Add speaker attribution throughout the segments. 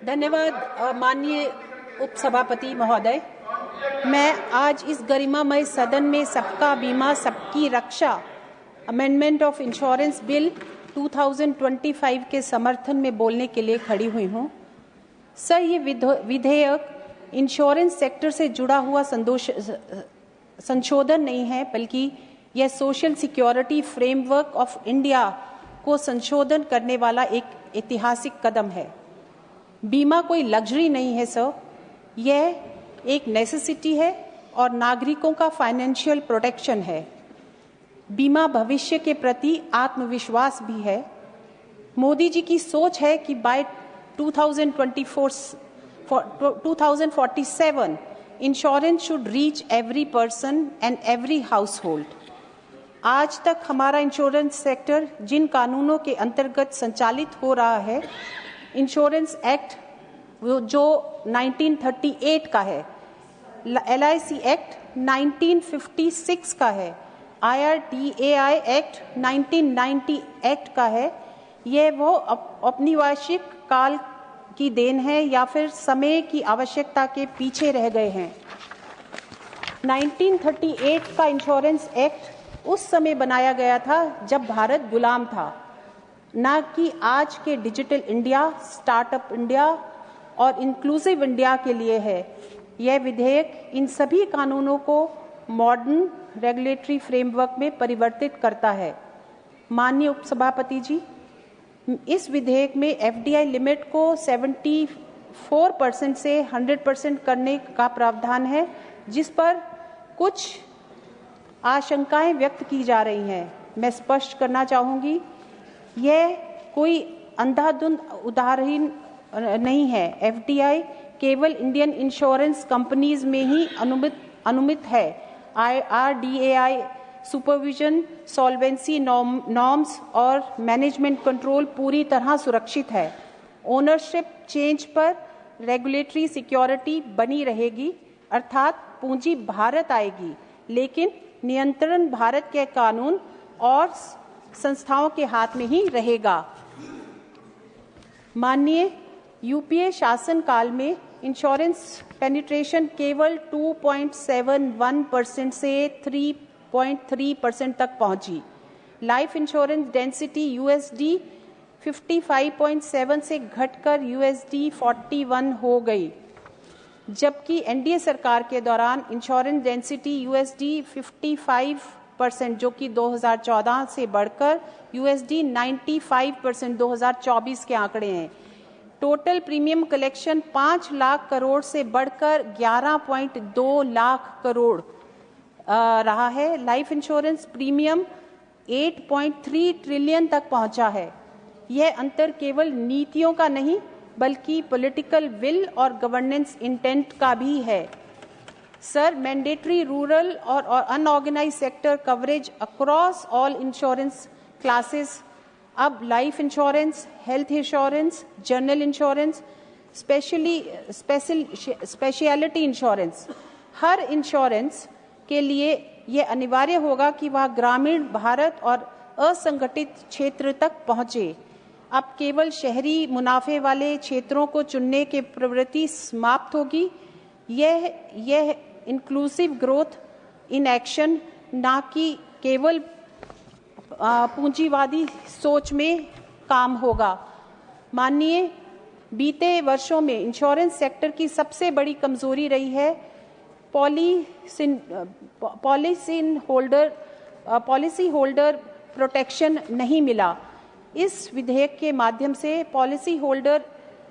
Speaker 1: धन्यवाद माननीय उपसभापति महोदय। मैं आज इस गरिमामय सदन में सबका बीमा सबकी रक्षा अमेंडमेंट ऑफ इंश्योरेंस बिल 2025 के समर्थन में बोलने के लिए खड़ी हुई हूं। सर, ये विधेयक इंश्योरेंस सेक्टर से जुड़ा हुआ संशोधन नहीं है, बल्कि यह social security framework of India को संशोधन करने वाला एक ऐतिहासिक कदम है। बीमा कोई लग्जरी नहीं है सर, यह एक नेसेसिटी है और नागरिकों का फाइनेंशियल प्रोटेक्शन है। बीमा भविष्य के प्रति आत्मविश्वास भी है। मोदी जी की सोच है कि by 2047 insurance should reach every person and every household. आज तक हमारा इंश्योरेंस सेक्टर जिन कानूनों के अंतर्गत संचालित हो रहा है, इंश्योरेंस एक्ट जो 1938 का है, LIC एक्ट 1956 का है, IRDAI एक्ट 1990 एक्ट का है, यह वो औपनिवेशिक काल की देन है या फिर समय की आवश्यकता के पीछे रह गए हैं। 1938 का इंश्योरेंस एक्ट उस समय बनाया गया था जब भारत गुलाम था, ना कि आज के डिजिटल इंडिया, स्टार्टअप इंडिया और इंक्लूसिव इंडिया के लिए है। यह विधेयक इन सभी कानूनों को मॉडर्न रेगुलेटरी फ्रेमवर्क में परिवर्तित करता है। माननीय उपसभापति जी, इस विधेयक में FDI लिमिट को 74% से 100% करने का प्रावधान है, जिस पर कुछ आशंकाएं व्यक्त की जा रही हैं। मैं स्पष्ट करना चाहूंगी, यह कोई अंधाधुंध उदाहरण नहीं है। FDI केवल इंडियन इंश्योरेंस कंपनीज में ही अनुमित है। IRDAI सुपरविजन, सॉल्वेंसी नॉर्म्स और मैनेजमेंट कंट्रोल पूरी तरह सुरक्षित है। ओनरशिप चेंज पर रेगुलेटरी सिक्योरिटी बनी रहेगी, अर्थात पूंजी भारत आएगी, लेकिन नियंत्रण भारत के कानून और संस्थाओं के हाथ में ही रहेगा। माननीय UPA शासन काल में इंश्योरेंस पेनिट्रेशन केवल 2.71% से 3.3% तक पहुंची। लाइफ इंश्योरेंस डेंसिटी USD 55.7 से घटकर USD 41 हो गई, जबकि NDA सरकार के दौरान इंश्योरेंस डेंसिटी USD 55%, जो कि 2014 से बढ़कर USD 95% 2024 के आंकड़े हैं। Total premium collection 5 lakh crore से बढ़कर 11.2 लाख करोड़ रहा है। लाइफ इंश्योरेंस प्रीमियम 8.3 ट्रिलियन तक पहुंचा है। यह अंतर केवल नीतियों का नहीं, बल्कि पॉलिटिकल विल और गवर्नेंस इंटेंट का भी है। सर, मैंडेटरी रूरल और unorganised sector coverage across all insurance classes, अब life insurance, health insurance, general insurance, speciality insurance, हर इंश्योरेंस के लिए यह अनिवार्य होगा कि वह ग्रामीण भारत और असंगठित क्षेत्र तक पहुंचे। अब केवल शहरी मुनाफे वाले क्षेत्रों को चुनने की प्रवृत्ति समाप्त होगी। यह इंक्लूसिव ग्रोथ इन एक्शन, ना कि केवल पूंजीवादी सोच में काम होगा। माननीय, बीते वर्षों में इंश्योरेंस सेक्टर की सबसे बड़ी कमजोरी रही है पॉलिसी होल्डर प्रोटेक्शन नहीं मिला। इस विधेयक के माध्यम से policy holder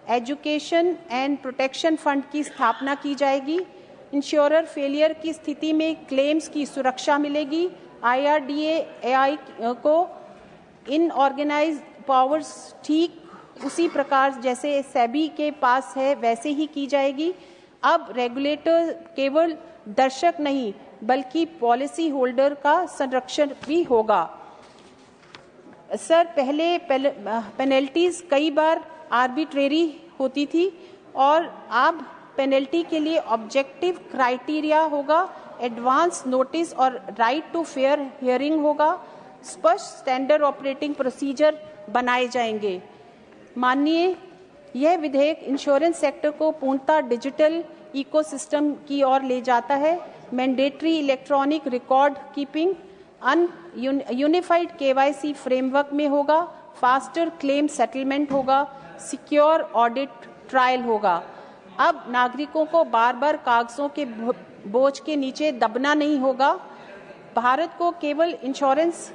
Speaker 1: education and protection fund की स्थापना की जाएगी। इंश्योरर फेलियर की स्थिति में क्लेम्स की सुरक्षा मिलेगी। IRDAI को इनऑर्गेनाइज्ड पावर्स ठीक उसी प्रकार जैसे सेबी के पास है वैसे ही की जाएगी। अब रेगुलेटर केवल दर्शक नहीं, बल्कि पॉलिसी होल्डर का संरक्षण भी होगा। सर, पहले पेनल्टीज कई बार आर्बिट्रेरी होती थी और अब पेनल्टी के लिए ऑब्जेक्टिव क्राइटेरिया होगा, एडवांस नोटिस और राइट टू फेयर हियरिंग होगा, स्पष्ट स्टैंडर्ड ऑपरेटिंग प्रोसीजर बनाए जाएंगे। माननीय, यह विधेयक इंश्योरेंस सेक्टर को पूर्णतः डिजिटल इकोसिस्टम की ओर ले जाता है। Mandatory electronic record keeping unified KYC framework में होगा, फास्टर क्लेम सेटलमेंट होगा, सिक्योर ऑडिट ट्रायल होगा। अब नागरिकों को बार बार कागजों के बोझ के नीचे दबना नहीं होगा। भारत को केवल इंश्योरेंस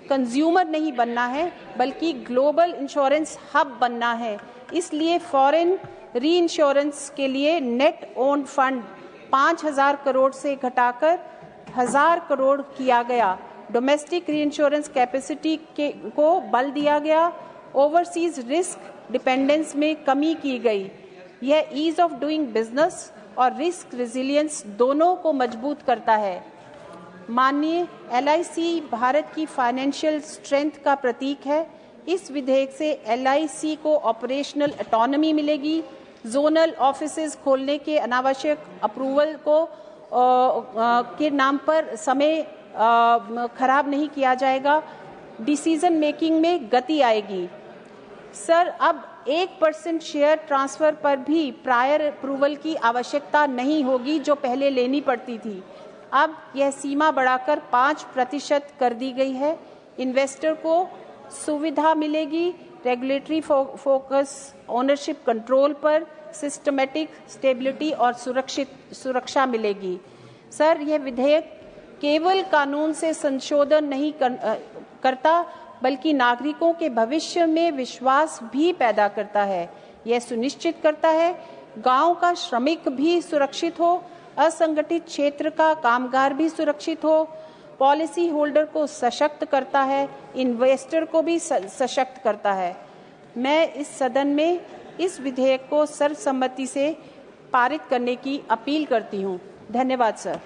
Speaker 1: कंज्यूमर नहीं बनना है, बल्कि ग्लोबल इंश्योरेंस हब बनना है। इसलिए फॉरेन री इंश्योरेंस के लिए नेट ओन फंड 5,000 करोड़ से घटाकर 1,000 करोड़ किया गया। डोमेस्टिक री इंश्योरेंस कैपेसिटी को बल दिया गया। ओवरसीज रिस्क डिपेंडेंस में कमी की गई। यह ईज ऑफ डूइंग बिजनेस और रिस्क रेजिलियंस दोनों को मजबूत करता है। माननीय, LIC भारत की फाइनेंशियल स्ट्रेंथ का प्रतीक है। इस विधेयक से LIC को ऑपरेशनल ऑटोनॉमी मिलेगी। जोनल ऑफिसेज खोलने के अनावश्यक अप्रूवल को के नाम पर समय खराब नहीं किया जाएगा। डिसीजन मेकिंग में गति आएगी। सर, अब 1% शेयर ट्रांसफर पर भी प्रायर अप्रूवल की आवश्यकता नहीं होगी, जो पहले लेनी पड़ती थी। अब यह सीमा बढ़ाकर 5% कर दी गई है। इन्वेस्टर को सुविधा मिलेगी। रेगुलेटरी फोकस ओनरशिप कंट्रोल पर, सिस्टमेटिक स्टेबिलिटी और सुरक्षा मिलेगी। सर, यह विधेयक केवल कानून से संशोधन नहीं करता, बल्कि नागरिकों के भविष्य में विश्वास भी पैदा करता है। यह सुनिश्चित करता है गांव का श्रमिक भी सुरक्षित हो, असंगठित क्षेत्र का कामगार भी सुरक्षित हो, पॉलिसी होल्डर को सशक्त करता है, इन्वेस्टर को भी सशक्त करता है। मैं इस सदन में इस विधेयक को सर्वसम्मति से पारित करने की अपील करती हूँ। धन्यवाद सर।